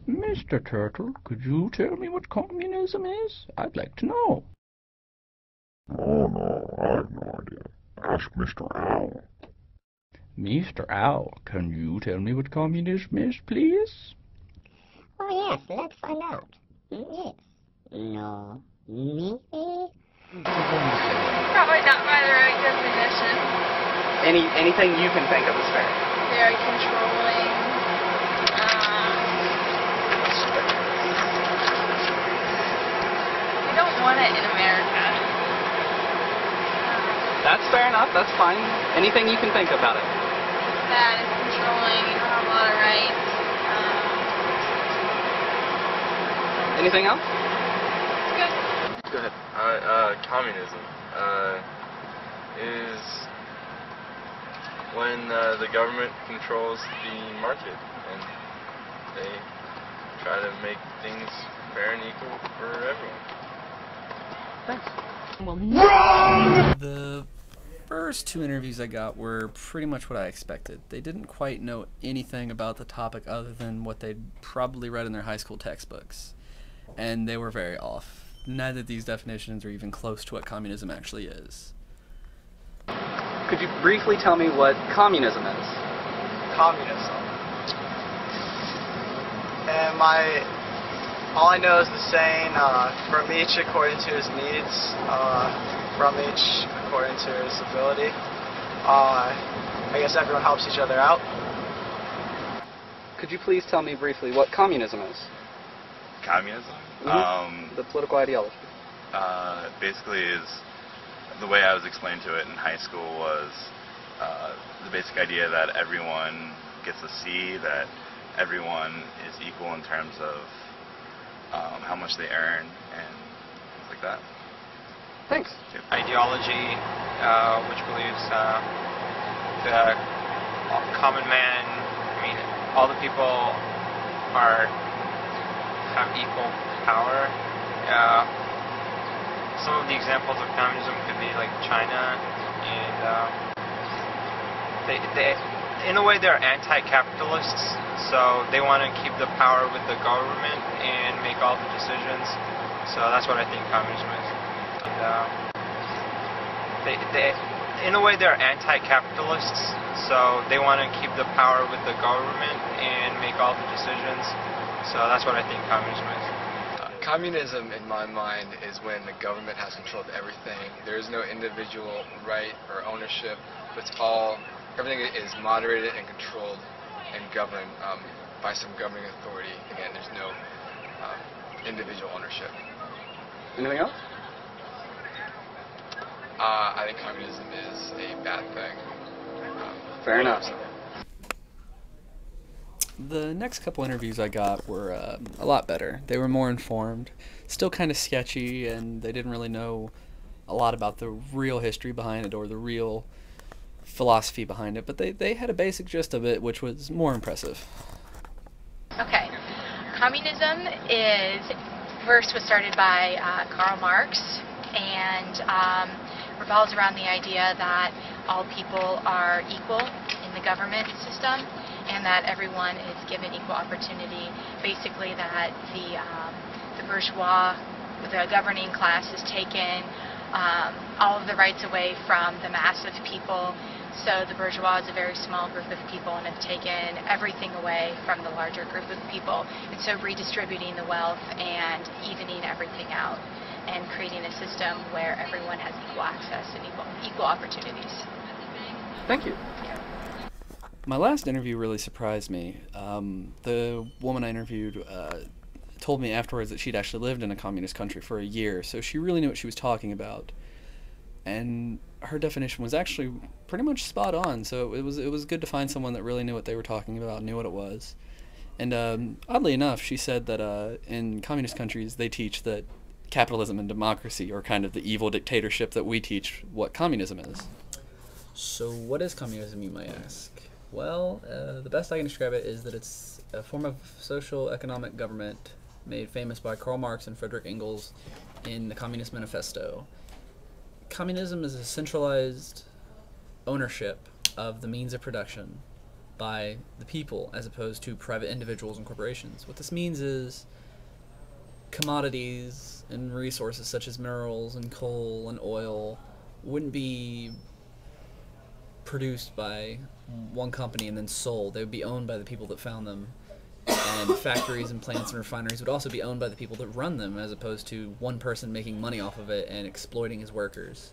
Mr. Turtle, could you tell me what communism is? I'd like to know. Oh no, I have no idea. Ask Mr. Owl. Mr. Owl, can you tell me what communism is, please? Oh yes, let's find out. Yes. No. Maybe? Probably not by the right definition. Anything you can think of is fair. Very controlling. We don't want it in America. That's fair enough. That's fine. Anything you can think about it. Bad, it's controlling, you don't have a lot of rights. Anything else? Good. Go ahead. Communism is when the government controls the market and they try to make things fair and equal for everyone. Thanks. The first two interviews I got were pretty much what I expected. They didn't quite know anything about the topic other than what they'd probably read in their high school textbooks. And they were very off. Neither of these definitions are even close to what communism actually is. Could you briefly tell me what communism is? Communism. And all I know is the saying, from each according to his needs, from each according to his ability. I guess everyone helps each other out. Could you please tell me briefly what communism is? Communism? The political ideology. Basically is the way I was explained to it in high school was the basic idea that everyone gets a C, that everyone is equal in terms of how much they earn and things like that. Thanks. Ideology, which believes the common man, I mean, all the people have equal power. Some of the examples of communism could be like China, and they in a way they're anti-capitalists, so they want to keep the power with the government and make all the decisions. So that's what I think communism is. And in a way they're anti-capitalists, so they want to keep the power with the government and make all the decisions. So that's what I think communism is. Communism, in my mind, is when the government has control of everything. There is no individual right or ownership. Everything is moderated and controlled and governed by some governing authority. Again, there's no individual ownership. Anything else? I think communism is a bad thing. Fair enough. The next couple interviews I got were a lot better. They were more informed, still kind of sketchy, and they didn't really know a lot about the real history behind it or the real philosophy behind it, but they had a basic gist of it, which was more impressive. Okay. Communism first was started by Karl Marx, and revolves around the idea that all people are equal in the government system, and that everyone is given equal opportunity. Basically, that the bourgeois, the governing class, has taken all of the rights away from the mass of people. So the bourgeois is a very small group of people and have taken everything away from the larger group of people. And so redistributing the wealth and evening everything out and creating a system where everyone has equal access and equal opportunities. Thank you. My last interview really surprised me. The woman I interviewed told me afterwards that she'd actually lived in a communist country for a year, so she really knew what she was talking about. And her definition was actually pretty much spot on, so it was good to find someone that really knew what they were talking about, knew what it was. And oddly enough, she said that in communist countries they teach that capitalism and democracy are kind of the evil dictatorship that we teach what communism is. So what is communism, you might ask? Well, the best I can describe it is that it's a form of social economic government made famous by Karl Marx and Frederick Engels in the Communist Manifesto. Communism is a centralized ownership of the means of production by the people as opposed to private individuals and corporations. What this means is commodities and resources such as minerals and coal and oil wouldn't be produced by one company and then sold. They would be owned by the people that found them. And factories and plants and refineries would also be owned by the people that run them, as opposed to one person making money off of it and exploiting his workers.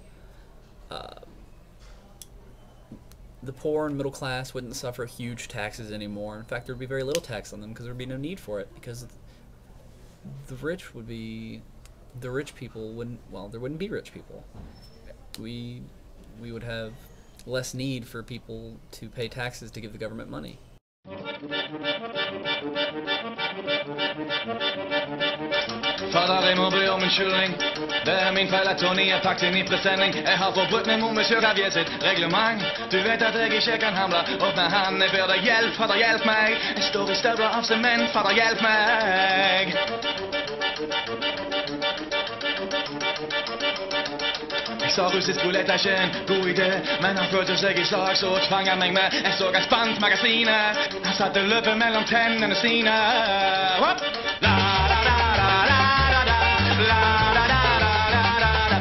The poor and middle class wouldn't suffer huge taxes anymore. In fact, there would be very little tax on them because there would be no need for it, because the rich people wouldn't, well, there wouldn't be rich people. We would have less need for people to pay taxes to give the government money. Fader, jeg må be om unnskyldning. Det min feil at Tony pakket inn I presenning. Jeg har forbrutt meg mot Monsieur Javier sitt reglement. Du vet at jeg ikke kan hamle opp med han. Jeg ber deg hjelp, fader, hjelp meg. Jeg står I støvler av sement, fader, hjelp meg. Jeg sa russisk rulett ikke en god idé, men han følte seg I slag, så tvang han meg med. Jeg så han spant magasinet. Han satte løpet mellom tennene sine.